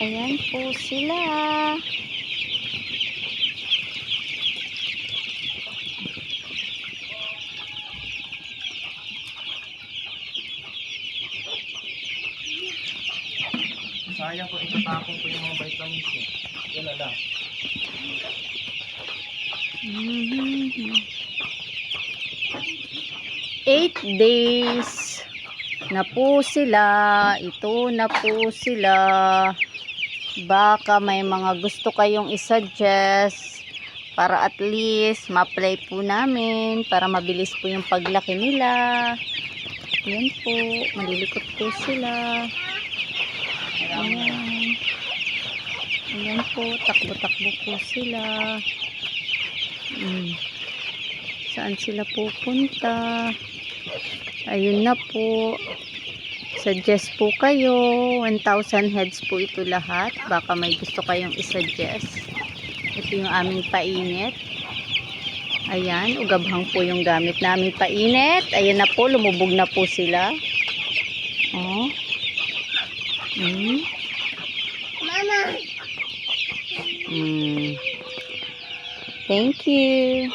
Ayan po sila. Sayang ko itatapon ko yung mga vitamins eh. Yan na lang. 8 days na po sila. Ito na po sila. Baka may mga gusto kayong isuggest para at least ma-play po namin para mabilis po yung paglaki nila. Yan po, malilikot po sila. Ayan. Ayan po, takbo-takbo po sila. Saan sila pupunta? Ayun na po. Suggest po kayo. 1,000 heads po ito lahat. Baka may gusto kayong isuggest. Ito yung aming painit. Ayan, ugabhang po yung gamit namin painit. Ayan na po, lumubog na po sila. Oh. Mama. Thank you.